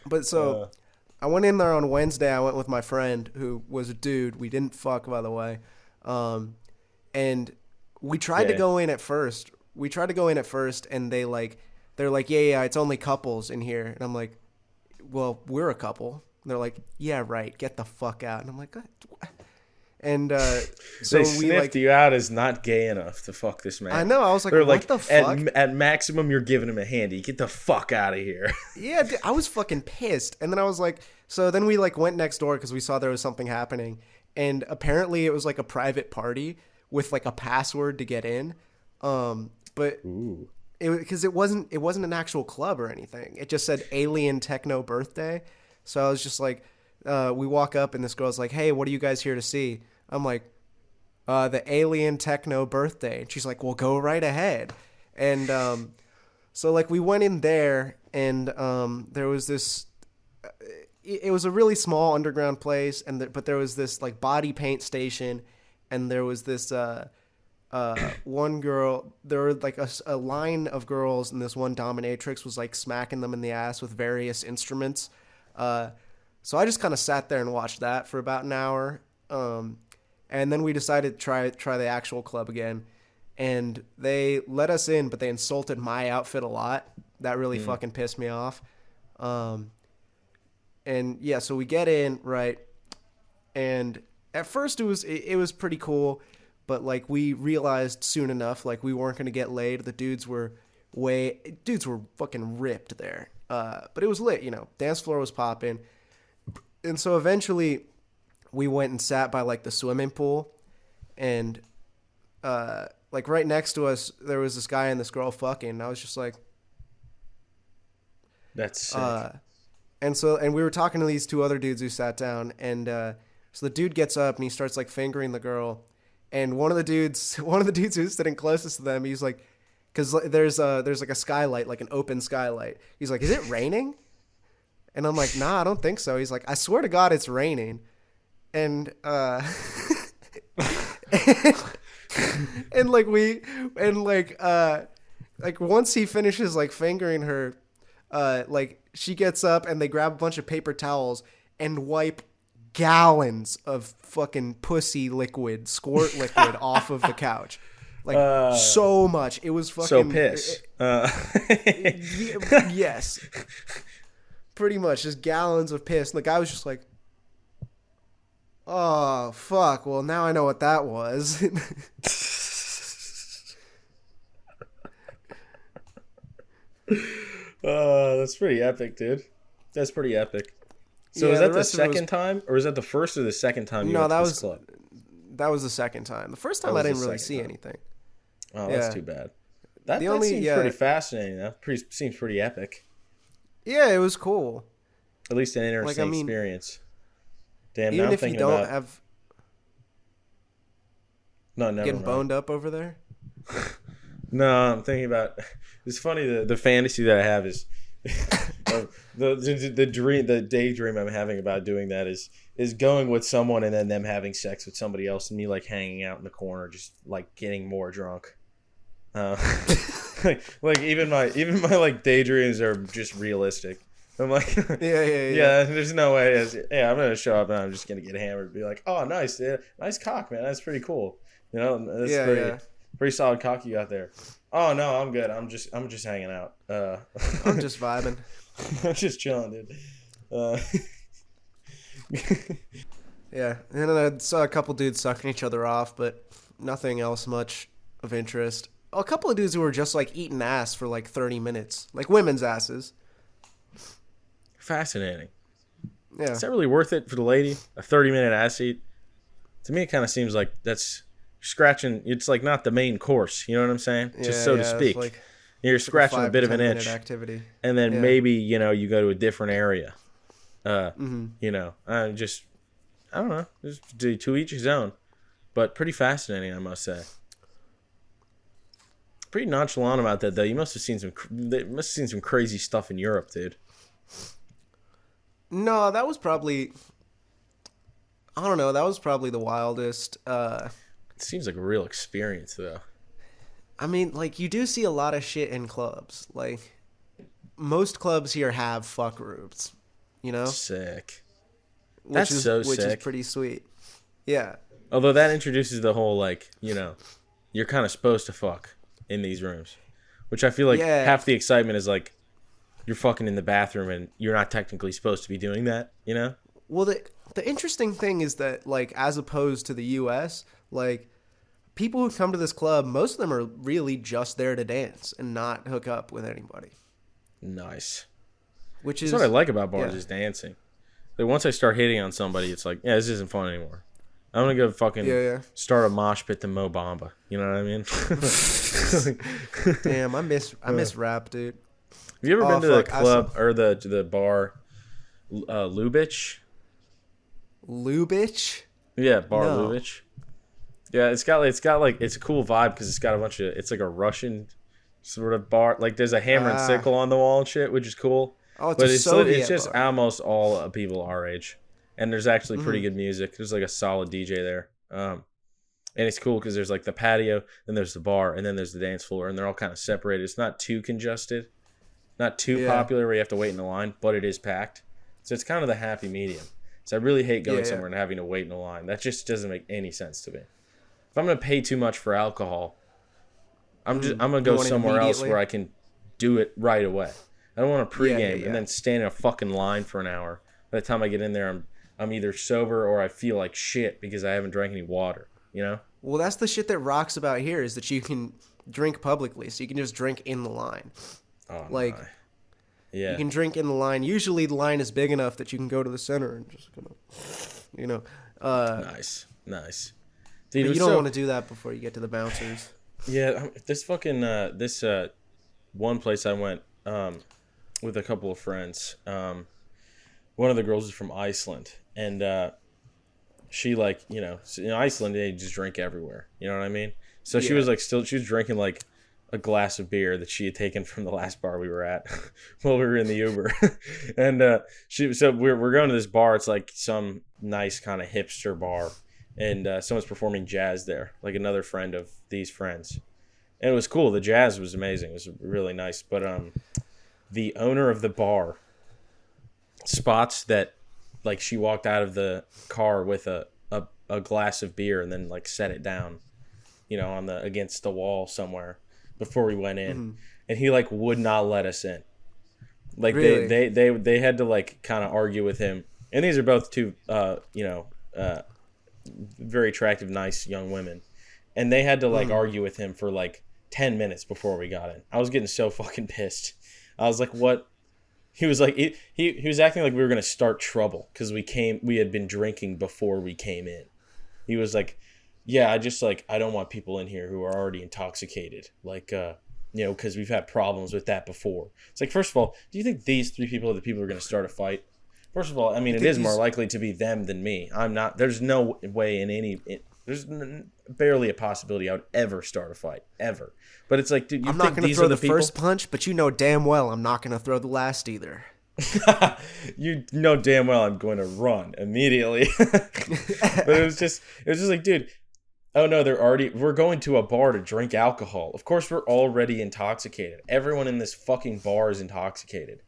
But so I went in there on Wednesday. I went with my friend who was a dude. We didn't fuck, by the way. And we tried to go in at first. And they're like, yeah, it's only couples in here. And I'm like, well, we're a couple. And they're like, yeah, right. Get the fuck out. And I'm like, what? And so they we sniffed you out as not gay enough to fuck this man. I know. I was like, they're what like, the fuck? At maximum, you're giving him a handy. Get the fuck out of here. Yeah, dude, I was fucking pissed. And then I was like, so then we like went next door because we saw there was something happening. And apparently it was like a private party with like a password to get in. But because it wasn't an actual club or anything. It just said Alien Techno Birthday. So I was just like, we walk up and this girl's like, hey, what are you guys here to see? I'm like, the Alien Techno Birthday. And she's like, well, go right ahead. And so like we went in there, and there was this, it was a really small underground place, but there was this like body paint station, and there was this one girl, there were like a line of girls, and this one dominatrix was like smacking them in the ass with various instruments. So I just kind of sat there and watched that for about an hour. And then we decided to try the actual club again. And they let us in, but they insulted my outfit a lot. That really fucking pissed me off. And yeah, so we get in, right? And at first it was pretty cool, but like we realized soon enough, like we weren't going to get laid. The dudes were fucking ripped there. But it was lit, dance floor was popping. And so eventually we went and sat by like the swimming pool, and like right next to us there was this guy and this girl fucking, and I was just like, that's sick. And we were talking to these two other dudes who sat down, and so the dude gets up and he starts like fingering the girl, and one of the dudes who's sitting closest to them, he's like, because there's like a skylight, like an open skylight, he's like, is it raining? And I'm like, nah, I don't think so. He's like, I swear to God it's raining. And like once he finishes like fingering her, like she gets up and they grab a bunch of paper towels and wipe gallons of fucking pussy liquid, squirt liquid off of the couch. Like so much. It was fucking so piss. Yes. Pretty much just gallons of piss. And the guy was just like, Oh, fuck. Well, now I know what that was. That's pretty epic, dude. That's pretty epic. So Yeah, is the that the rest of it was- second time, or is that the first or the second time you No, went to that this was club? that was the second time. The first time That I was the didn't really second see time. anything. Oh, that's Yeah. too bad. That The only- seems yeah. pretty fascinating, though. Seems pretty epic. Yeah, it was cool. At least an interesting mean, experience. Damn, now Even I'm if you thinking don't about... have No, never getting mind. boned up over there. No, I'm thinking about... It's funny, the fantasy that I have is... the daydream I'm having about doing that is going with someone and then them having sex with somebody else and me like hanging out in the corner just like getting more drunk. Like even my like daydreams are just realistic. I'm like Yeah. there's no way I'm gonna show up and I'm just gonna get hammered and be like, oh nice, yeah, nice cock, man, that's pretty cool, you know, that's pretty solid cock you got there. Oh no, I'm good, I'm just hanging out, I'm just vibing. I'm just chilling, dude. Yeah, and then I saw a couple dudes sucking each other off, but nothing else much of interest. A couple of dudes who were just like eating ass for like 30 minutes, like women's asses. Fascinating. Yeah, Is that really worth it for the lady? A 30-minute ass eat? To me, it kind of seems like that's scratching. It's like not the main course. You know what I'm saying? Just so to it's speak. like You're scratching a 5 bit to of an 10 minute itch, activity. and then Yeah. maybe you go to a different area. You know, I don't know. Just to each his own, but pretty fascinating, I must say. Pretty nonchalant about that though. You must have seen some crazy stuff in Europe, dude. No, that was probably, I don't know, that was probably the wildest. It seems like a real experience though. I mean, like, you do see a lot of shit in clubs. Like, most clubs here have fuck rooms, you know? Sick. Which That's is, so which is sick. pretty sweet. Yeah. Although that introduces the whole like, you're kind of supposed to fuck in these rooms, which I feel like Yeah. half the excitement is like you're fucking in the bathroom and you're not technically supposed to be doing that, you know? Well, the interesting thing is that, like, as opposed to the U.S., like, people who come to this club, most of them are really just there to dance and not hook up with anybody. Nice. Which That's is what I like about bars yeah. is dancing. Like once I start hitting on somebody, it's like, yeah, this isn't fun anymore. I'm gonna go fucking Yeah. start a mosh pit to Mo Bamba. You know what I mean? Damn, I miss rap, dude. Have you ever Oh, been to the fuck, I club or the bar, Lubitsch? Lubitsch? Yeah, bar No. Lubitsch. Yeah, it's a cool vibe because it's got a bunch of, it's like a Russian sort of bar. Like there's a hammer and sickle on the wall and shit, which is cool. Oh, it's But a it's Soviet just bar. almost all people our age, and there's actually pretty good music. There's like a solid DJ there, and it's cool because there's like the patio, then there's the bar, and then there's the dance floor, and they're all kind of separated. It's not too congested, not too popular where you have to wait in the line, but it is packed. So it's kind of the happy medium. So I really hate going Yeah. somewhere and having to wait in a line. That just doesn't make any sense to me. If I'm gonna pay too much for alcohol, I'm gonna go want it somewhere else immediately? where I can do it right away. I don't want to pregame yeah. and then stand in a fucking line for an hour. By the time I get in there, I'm either sober or I feel like shit because I haven't drank any water. You know? Well, that's the shit that rocks about here is that you can drink publicly, so you can just drink in the line. Oh, Like, my. Yeah. You can drink in the line. Usually the line is big enough that you can go to the center and just kind of, Nice. Dude, But you don't want to do that before you get to the bouncers. Yeah, this fucking one place I went with a couple of friends. One of the girls is from Iceland, and she like in Iceland they just drink everywhere. You know what I mean? So she Yeah. was like she was drinking like a glass of beer that she had taken from the last bar we were at while we were in the Uber, and we're going to this bar. It's like some nice kind of hipster bar. And someone's performing jazz there, like another friend of these friends. And it was cool. The jazz was amazing. It was really nice. But the owner of the bar spots that, like, she walked out of the car with a glass of beer and then, like, set it down, on against the wall somewhere before we went in. Mm-hmm. And he, like, would not let us in. Like, Really? they had to, like, kind of argue with him. And these are both two, very attractive, nice young women, and they had to like argue with him for like 10 minutes before we got in. I was getting so fucking pissed. I was like, what? He was like, he was acting like we were going to start trouble because we had been drinking before we came in. He was like, yeah, I don't want people in here who are already intoxicated. Like, because we've had problems with that before. It's like, first of all, do you think these 3 people are the people who are going to start a fight? First of all, I mean, it is more likely to be them than me. I'm not, there's no way there's barely a possibility I would ever start a fight, ever. But it's like, dude, I'm not going to throw the first punch, but you know damn well I'm not going to throw the last either. You know damn well I'm going to run immediately. But it was just like, dude, oh no, we're going to a bar to drink alcohol. Of course we're already intoxicated. Everyone in this fucking bar is intoxicated.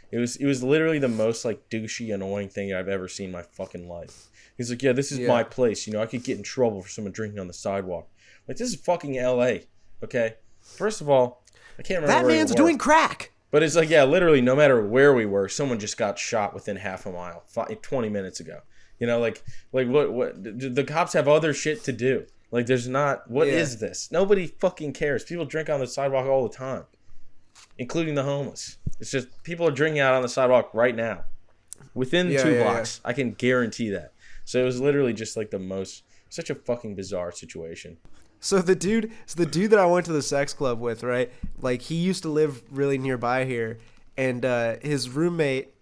It was literally the most like douchey, annoying thing I've ever seen in my fucking life. He's like, yeah, this is my place. I could get in trouble for someone drinking on the sidewalk. Like, this is fucking LA, okay? First of all, I can't remember that where man's doing crack. But it's like, yeah, literally, no matter where we were, someone just got shot within half a mile, 20 minutes ago. Like what? The cops have other shit to do. Like, there's not. What is this? Nobody fucking cares. People drink on the sidewalk all the time, including the homeless. It's just people are drinking out on the sidewalk right now, within 2 blocks. I can guarantee that. So it was literally just like such a fucking bizarre situation. So the dude that I went to the sex club with, right? Like, he used to live really nearby here, and his roommate.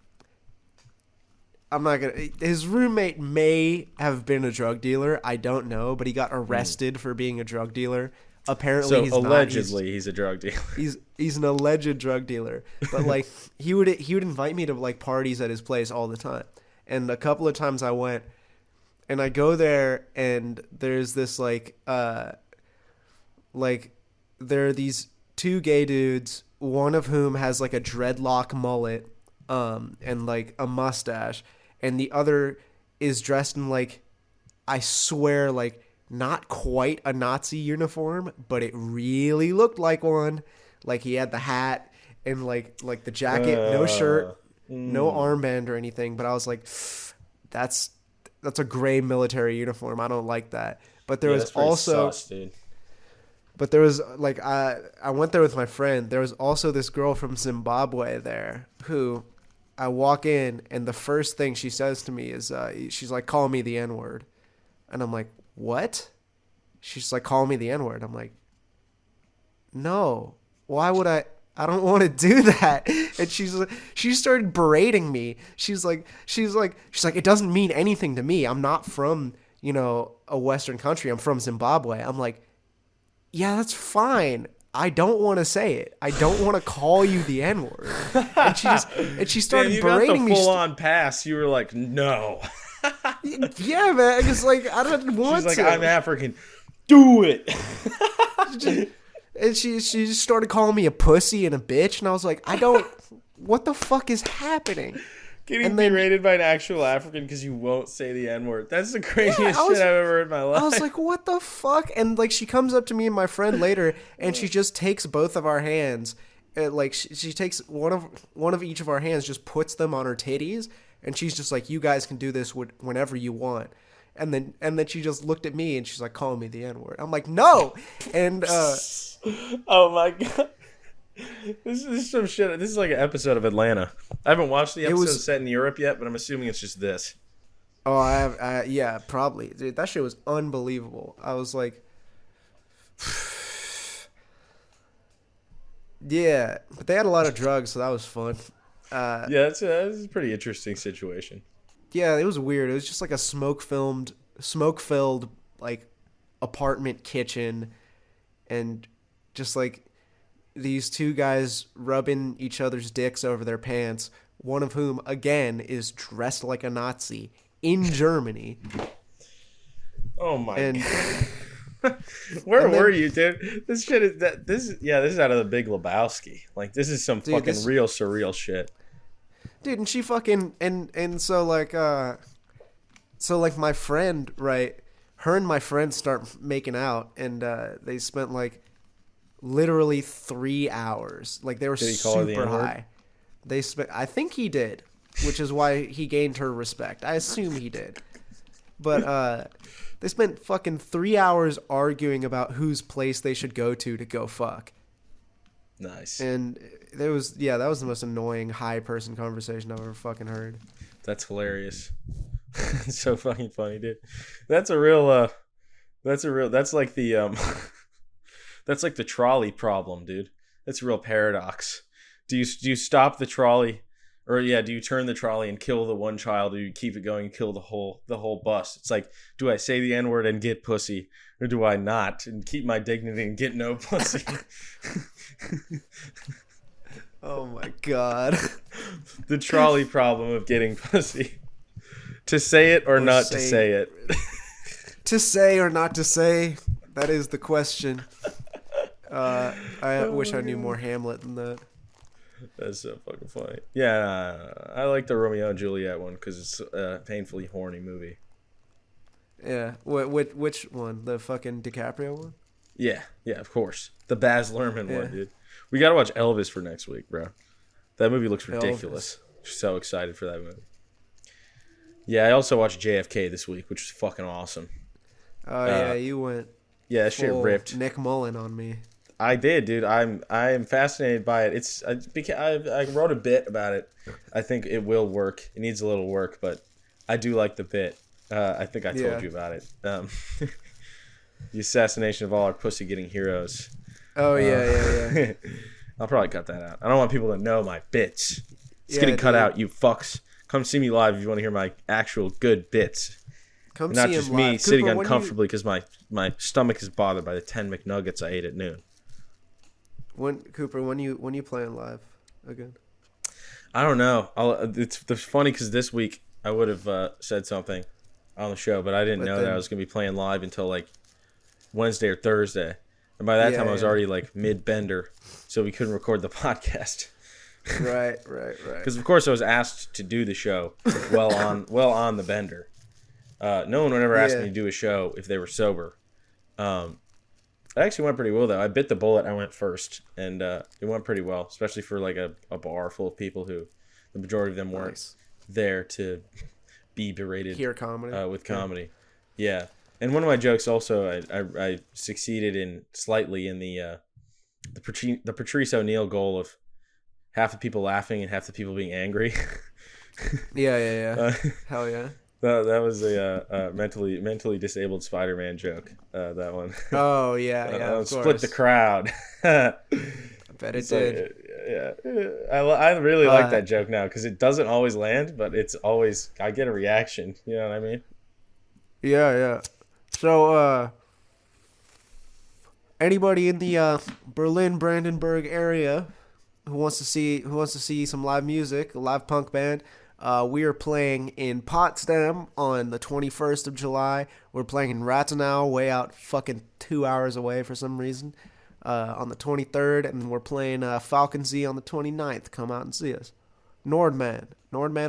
His roommate may have been a drug dealer. I don't know, but he got arrested for being a drug dealer. Apparently, he's allegedly he's a drug dealer. He's an alleged drug dealer. But like, he would invite me to like parties at his place all the time. And a couple of times I went, and I go there, and there's this like there are these 2 gay dudes, one of whom has like a dreadlock mullet, and like a mustache, and the other is dressed in like, I swear, like, not quite a Nazi uniform, but it really looked like one. Like, he had the hat and like the jacket, no shirt, no armband or anything. But I was like, that's a gray military uniform. I don't like that. But there was also, sus, dude. But there was like, I went there with my friend. There was also this girl from Zimbabwe there who, I walk in and the first thing she says to me is, she's like, call me the N-word. And I'm like, what? She's like, call me the N-word. I'm like, no, why would I don't want to do that. And she started berating me. She's like, it doesn't mean anything to me. I'm not from, a Western country. I'm from Zimbabwe. I'm like, yeah, that's fine. I don't want to say it. I don't want to call you the N-word. And she started berating me. You got the full-on pass. You were like, no. Yeah, man. It's like, I don't want to. She's like, I'm African. Do it. And she just started calling me a pussy and a bitch. And I was like, what the fuck is happening? Getting berated by an actual African because you won't say the N-word. That's the craziest shit I've ever heard in my life. I was like, what the fuck? And like, she comes up to me and my friend later, and she just takes both of our hands. And like, she takes one of each of our hands, just puts them on her titties, and she's just like, you guys can do this whenever you want. And then she just looked at me and she's like, calling me the N-word. I'm like, no. And oh my god. This is some shit. This is like an episode of Atlanta. I haven't watched the episode set in Europe yet, but I'm assuming it's just this. Oh, I have. Yeah, probably. Dude, that shit was unbelievable. I was like, yeah, but they had a lot of drugs, so that was fun. Yeah, it's a pretty interesting situation. Yeah, it was weird. It was just like a smoke-filled like apartment kitchen, and just like these 2 guys rubbing each other's dicks over their pants, one of whom, again, is dressed like a Nazi in Germany. Oh my god. Where were you, dude? This shit is this is out of the Big Lebowski. Like, this is some fucking real surreal shit. Dude, and she fucking and so like my friend, right? Her and my friend start making out, and they spent like literally 3 hours. Like, they were super high. I think he did, which is why he gained her respect. I assume he did. But they spent fucking 3 hours arguing about whose place they should go to go fuck. Nice. And that was the most annoying high person conversation I've ever fucking heard. That's hilarious. It's so fucking funny, dude. That's like the that's like the trolley problem, dude. That's a real paradox. Do you stop the trolley, or do you turn the trolley and kill the one child, or do you keep it going and kill the whole bus? It's like, do I say the N-word and get pussy, or do I not and keep my dignity and get no pussy? Oh my god. The trolley problem of getting pussy. To say it or not to say it. To say or not to say, that is the question. I wish I knew more Hamlet than that. That's so fucking funny. Yeah, I like the Romeo and Juliet one because it's a painfully horny movie. Yeah. Which one? The fucking DiCaprio one? Yeah, of course. The Baz Luhrmann one, dude. We gotta watch Elvis for next week, bro. That movie looks ridiculous. So excited for that movie. Yeah, I also watched JFK this week, which was fucking awesome. Oh yeah, you went. Yeah, that shit ripped. Nick Mullen on me. I did, dude. I am fascinated by it. I wrote a bit about it. I think it will work. It needs a little work, but I do like the bit. I think I told you about it. The assassination of all our pussy-getting heroes. Oh yeah. I'll probably cut that out. I don't want people to know my bits. It's getting cut out, you fucks. Come see me live if you want to hear my actual good bits. Come not see just him me live. sitting Cooper, uncomfortably because my stomach is bothered by the 10 McNuggets I ate at noon. When you playing live again? I don't know. It's funny because this week I would have said something on the show, but I didn't know that I was going to be playing live until like Wednesday or Thursday. And by that time I was already like mid-bender, so we couldn't record the podcast. Right. Because of course I was asked to do the show well on the bender. No one would ever ask me to do a show if they were sober. It actually went pretty well though. I bit the bullet. I went first, and it went pretty well, especially for like a bar full of people who the majority of them weren't there to be berated. Hear comedy with comedy. Yeah. And one of my jokes also, I succeeded in slightly in the Patrice O'Neill goal of half the people laughing and half the people being angry. Yeah. Hell yeah. That was a mentally disabled Spider-Man joke. That one. Oh yeah. Of split course. the crowd. I bet it did. I really like that joke now because it doesn't always land, but it's always I get a reaction. You know what I mean? Yeah. So, anybody in the Berlin Brandenburg area who wants to see some live music, a live punk band, we are playing in Potsdam on the 21st of July. We're playing in Rathenau, way out fucking 2 hours away for some reason, on the 23rd, and we're playing Falconsea on the 29th. Come out and see us. Nordman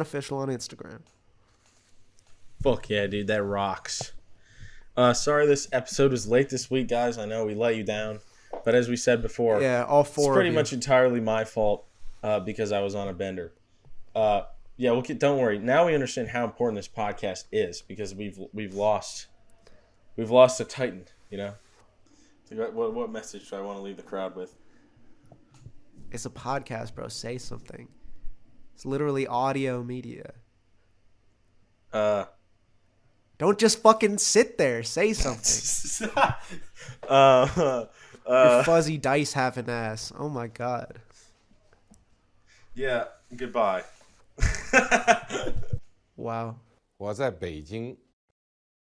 official on Instagram. Fuck yeah, dude, that rocks. Sorry this episode was late this week, guys. I know we let you down. But as we said before, all four it's pretty of you. much entirely my fault because I was on a bender. Don't worry. Now we understand how important this podcast is because we've lost a titan, you know? What message do I want to leave the crowd with? It's a podcast, bro. Say something. It's literally audio media. Don't just fucking sit there. Say something. Your fuzzy dice having ass. Oh my god. Yeah. Goodbye. Wow. 我在北京